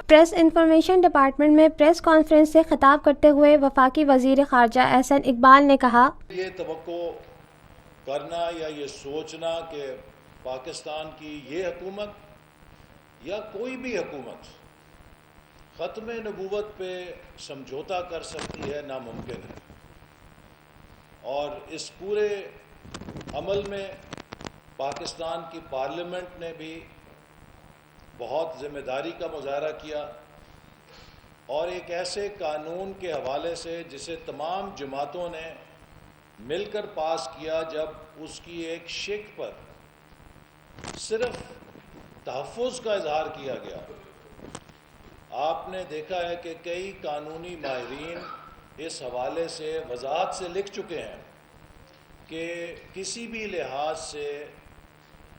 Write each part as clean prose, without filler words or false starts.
Press information department میں press conference سے خطاب کرتے ہوئے وفاقی وزیر خارجہ احسن اقبال نے کہا، یہ توقع کرنا یا یہ سوچنا کہ پاکستان کی یہ حکومت یا کوئی بھی حکومت ختم نبوت پہ سمجھوتا کر سکتی ہے ناممکن ہے، اور اس پورے عمل میں پاکستان کی پارلیمنٹ نے بھی بہت ذمہ داری کا مظاہرہ کیا، اور ایک ایسے قانون کے حوالے سے جسے تمام جماعتوں نے مل کر پاس کیا، جب اس کی ایک شق پر صرف تحفظ کا اظہار کیا گیا۔ آپ نے دیکھا ہے کہ کئی قانونی ماہرین اس حوالے سے وضاحت سے لکھ چکے ہیں کہ کسی بھی لحاظ سے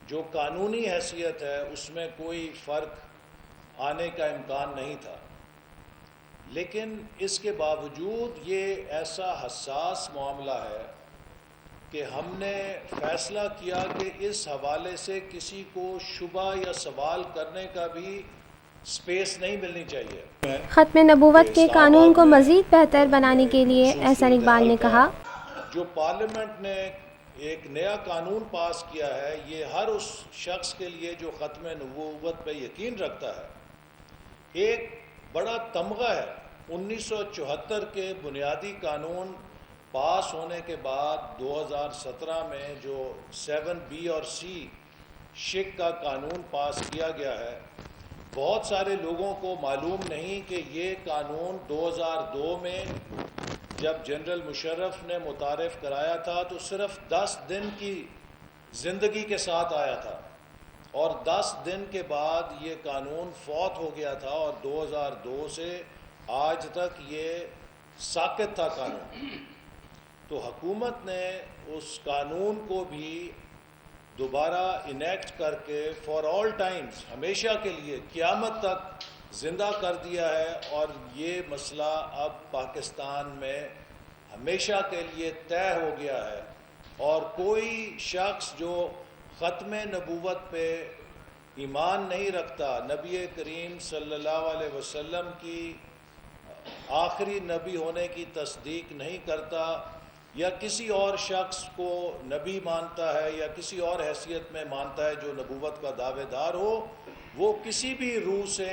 جو قانونی حیثیت ہے اس میں کوئی فرق آنے کا امکان نہیں تھا، لیکن اس کے باوجود یہ ایسا حساس معاملہ ہے کہ ہم نے فیصلہ کیا کہ اس حوالے سے کسی کو شبہ یا سوال کرنے کا بھی سپیس نہیں ملنی چاہیے۔ ختم نبوت کے قانون کو مزید بہتر بنانے کے لیے احسن اقبال نے کہا، جو پارلیمنٹ نے ایک نیا قانون پاس کیا ہے، یہ ہر اس شخص کے لیے جو ختم نبوت پہ یقین رکھتا ہے ایک بڑا تمغہ ہے۔ 1974 کے بنیادی قانون پاس ہونے کے بعد 2017 میں جو 7B اور C شق کا قانون پاس کیا گیا ہے، بہت سارے لوگوں کو معلوم نہیں کہ یہ قانون 2002 میں جب جنرل مشرف نے متعارف کرایا تھا تو صرف 10 دن کی زندگی کے ساتھ آیا تھا، اور 10 دن کے بعد یہ قانون فوت ہو گیا تھا، اور 2002 سے آج تک یہ ساقط تھا قانون۔ تو حکومت نے اس قانون کو بھی دوبارہ انیکٹ کر کے فار آل ٹائمز، ہمیشہ کے لیے قیامت تک زندہ کر دیا ہے، اور یہ مسئلہ اب پاکستان میں ہمیشہ کے لیے طے ہو گیا ہے، اور کوئی شخص جو ختم نبوت پہ ایمان نہیں رکھتا، نبی کریم صلی اللہ علیہ وسلم کی آخری نبی ہونے کی تصدیق نہیں کرتا، یا کسی اور شخص کو نبی مانتا ہے یا کسی اور حیثیت میں مانتا ہے جو نبوت کا دعوے دار ہو، وہ کسی بھی روح سے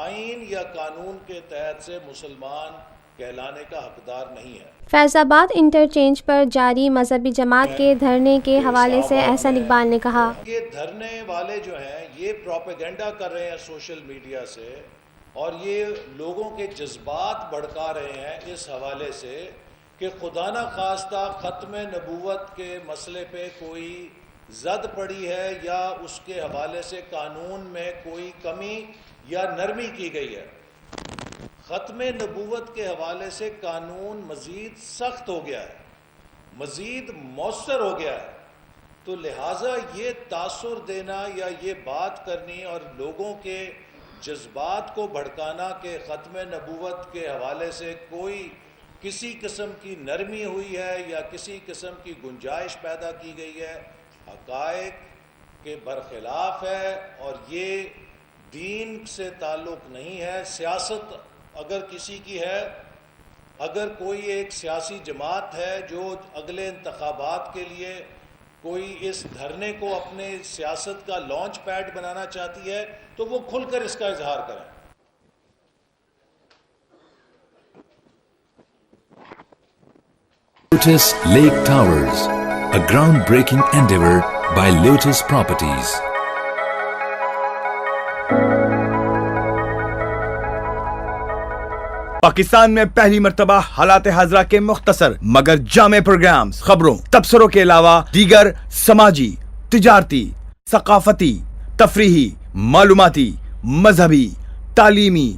آئین یا قانون کے تحت سے مسلمان کہلانے کا حقدار نہیں ہے۔ فیض آباد انٹرچینج پر جاری مذہبی جماعت کے دھرنے کے حوالے سے احسن اقبال نے کہا، یہ دھرنے والے جو ہیں یہ پروپیگنڈا کر رہے ہیں سوشل میڈیا سے، اور یہ لوگوں کے جذبات بھڑکا رہے ہیں اس حوالے سے کہ خدا نہ خواستہ ختم نبوت کے مسئلے پہ کوئی زد پڑی ہے یا اس کے حوالے سے قانون میں کوئی کمی یا نرمی کی گئی ہے۔ ختم نبوت کے حوالے سے قانون مزید سخت ہو گیا ہے، مزید مؤثر ہو گیا ہے، تو لہٰذا یہ تاثر دینا یا یہ بات کرنی اور لوگوں کے جذبات کو بھڑکانا کہ ختم نبوت کے حوالے سے کوئی کسی قسم کی نرمی ہوئی ہے یا کسی قسم کی گنجائش پیدا کی گئی ہے، حقائق کے برخلاف ہے، اور یہ دین سے تعلق نہیں ہے۔ سیاست اگر کسی کی ہے، اگر کوئی ایک سیاسی جماعت ہے جو اگلے انتخابات کے لیے کوئی اس دھرنے کو اپنے سیاست کا لانچ پیڈ بنانا چاہتی ہے تو وہ کھل کر اس کا اظہار کریں۔ Lotus Lake Towers, a groundbreaking endeavor by Lotus Properties. Pakistan میں پہلی مرتبہ حالات حاضرہ کے مختصر مگر جامع پروگرامز، خبروں، تبصروں کے علاوہ دیگر سماجی، تجارتی، ثقافتی، تفریحی، معلوماتی، مذہبی، تعلیمی،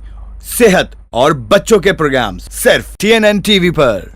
صحت اور بچوں کے پروگرامز صرف TNN TV پر۔